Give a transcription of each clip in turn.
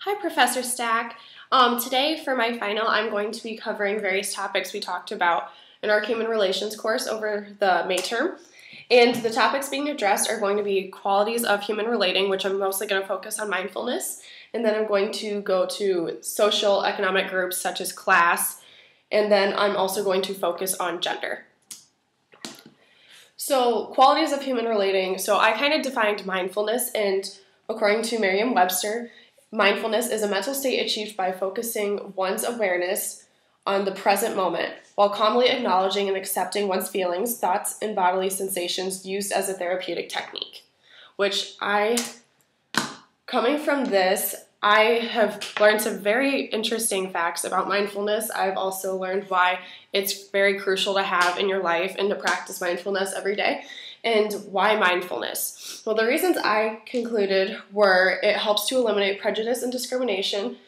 Hi, Professor Stack. Today for my final, I'm going to be covering various topics we talked about in our Human Relations course over the May term. And the topics being addressed are going to be qualities of human relating, which I'm mostly going to focus on mindfulness. And then I'm going to go to social economic groups such as class. And then I'm also going to focus on gender. So qualities of human relating. So I kind of defined mindfulness, and according to Merriam-Webster, mindfulness is a mental state achieved by focusing one's awareness on the present moment while calmly acknowledging and accepting one's feelings, thoughts, and bodily sensations used as a therapeutic technique. Coming from this, I have learned some very interesting facts about mindfulness. I've also learned why it's very crucial to have in your life and to practice mindfulness every day. And why mindfulness? Well, the reasons I concluded were it helps to eliminate prejudice and discrimination,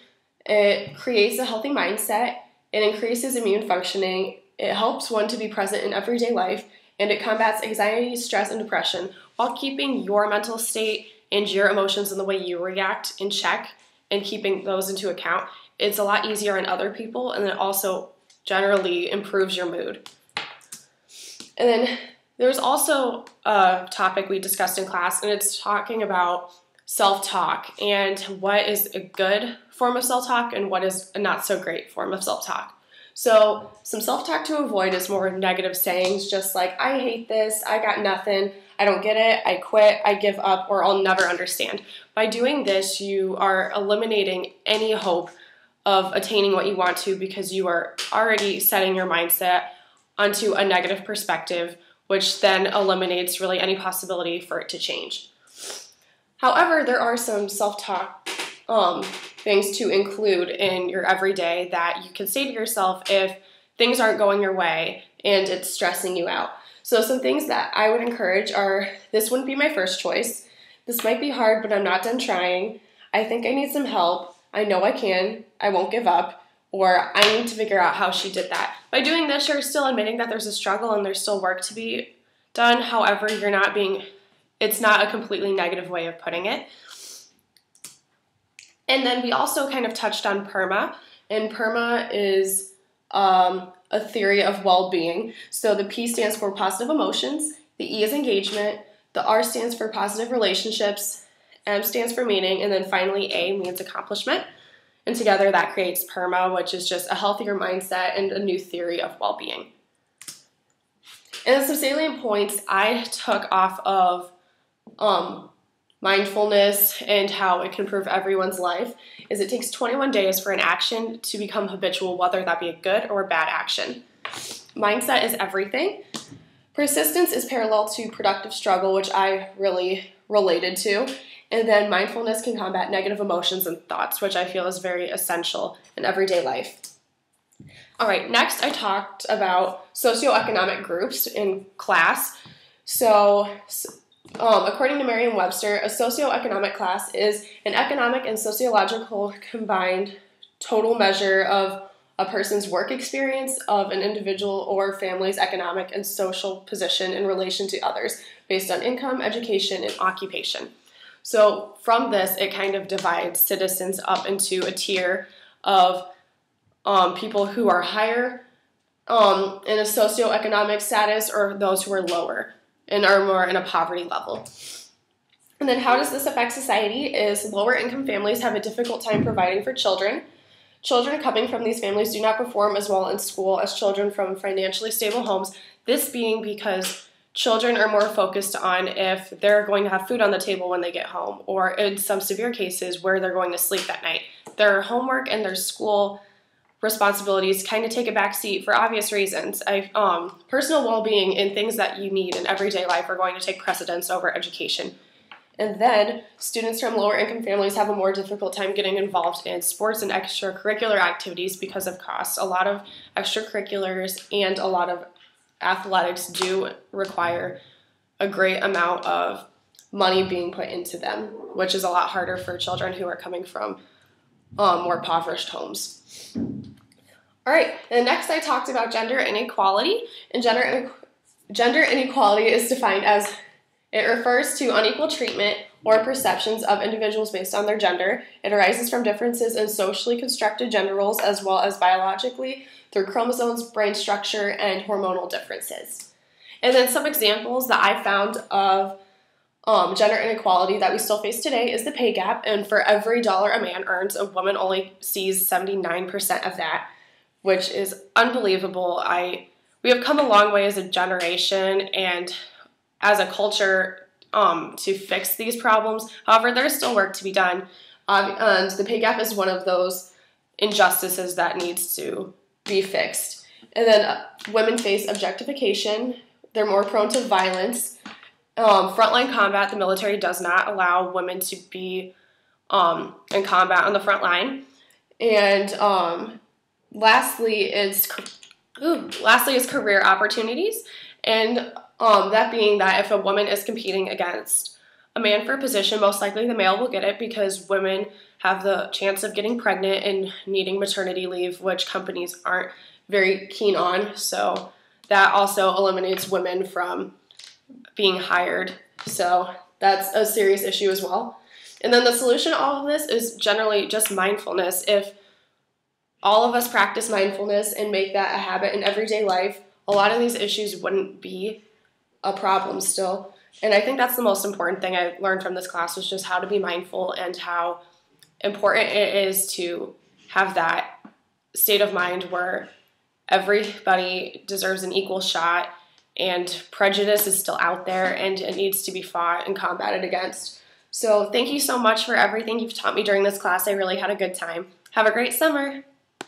it creates a healthy mindset, it increases immune functioning, it helps one to be present in everyday life, and it combats anxiety, stress, and depression while keeping your mental state and your emotions and the way you react in check and keeping those into account. It's a lot easier on other people, and it also generally improves your mood. And then there's also a topic we discussed in class, and it's talking about self-talk and what is a good form of self-talk and what is a not so great form of self-talk. So some self-talk to avoid is more negative sayings, just like, I hate this, I got nothing, I don't get it, I quit, I give up, or I'll never understand. By doing this, you are eliminating any hope of attaining what you want to because you are already setting your mindset onto a negative perspective, which then eliminates really any possibility for it to change. However, there are some self-talk things to include in your everyday that you can say to yourself if things aren't going your way and it's stressing you out. So some things that I would encourage are, this wouldn't be my first choice. This might be hard, but I'm not done trying. I think I need some help. I know I can. I won't give up. Or I need to figure out how she did that. By doing this, you're still admitting that there's a struggle and there's still work to be done. However, it's not a completely negative way of putting it. And then we also kind of touched on PERMA, and PERMA is a theory of well-being. So the P stands for positive emotions, the E is engagement, the R stands for positive relationships, M stands for meaning, and then finally A means accomplishment. And together that creates PERMA, which is just a healthier mindset and a new theory of well-being. And some salient points I took off of mindfulness and how it can improve everyone's life is it takes 21 days for an action to become habitual, whether that be a good or a bad action. Mindset is everything. Persistence is parallel to productive struggle, which I really related to. And then mindfulness can combat negative emotions and thoughts, which I feel is very essential in everyday life. All right, next I talked about socioeconomic groups in class. So according to Merriam-Webster, a socioeconomic class is an economic and sociological combined total measure of a person's work experience of an individual or family's economic and social position in relation to others based on income, education, and occupation. So from this, it kind of divides citizens up into a tier of people who are higher in a socioeconomic status or those who are lower and are more in a poverty level. And then how does this affect society is lower income families have a difficult time providing for children. Children coming from these families do not perform as well in school as children from financially stable homes, this being because children are more focused on if they're going to have food on the table when they get home, or in some severe cases where they're going to sleep that night. Their homework and their school responsibilities kind of take a back seat for obvious reasons. Personal well-being and things that you need in everyday life are going to take precedence over education. And then students from lower income families have a more difficult time getting involved in sports and extracurricular activities because of costs. A lot of extracurriculars and a lot of athletics do require a great amount of money being put into them, which is a lot harder for children who are coming from more impoverished homes. All right, and next I talked about gender inequality, and gender inequality is defined as it refers to unequal treatment or perceptions of individuals based on their gender. It arises from differences in socially constructed gender roles as well as biologically through chromosomes, brain structure, and hormonal differences. And then some examples that I found of gender inequality that we still face today is the pay gap, and for every dollar a man earns, a woman only sees 79% of that, which is unbelievable. We have come a long way as a generation and as a culture to fix these problems. However, there's still work to be done, and the pay gap is one of those injustices that needs to be fixed. And then women face objectification. They're more prone to violence. Frontline combat, the military does not allow women to be in combat on the front line. And lastly is career opportunities. And that being that if a woman is competing against a man for a position, most likely the male will get it because women have the chance of getting pregnant and needing maternity leave, which companies aren't very keen on. So that also eliminates women from being hired. So that's a serious issue as well. And then the solution to all of this is generally just mindfulness. If all of us practice mindfulness and make that a habit in everyday life, a lot of these issues wouldn't be a problem still. And I think that's the most important thing I learned from this class was just how to be mindful and how important it is to have that state of mind where everybody deserves an equal shot and prejudice is still out there and it needs to be fought and combated against. So thank you so much for everything you've taught me during this class. I really had a good time. Have a great summer.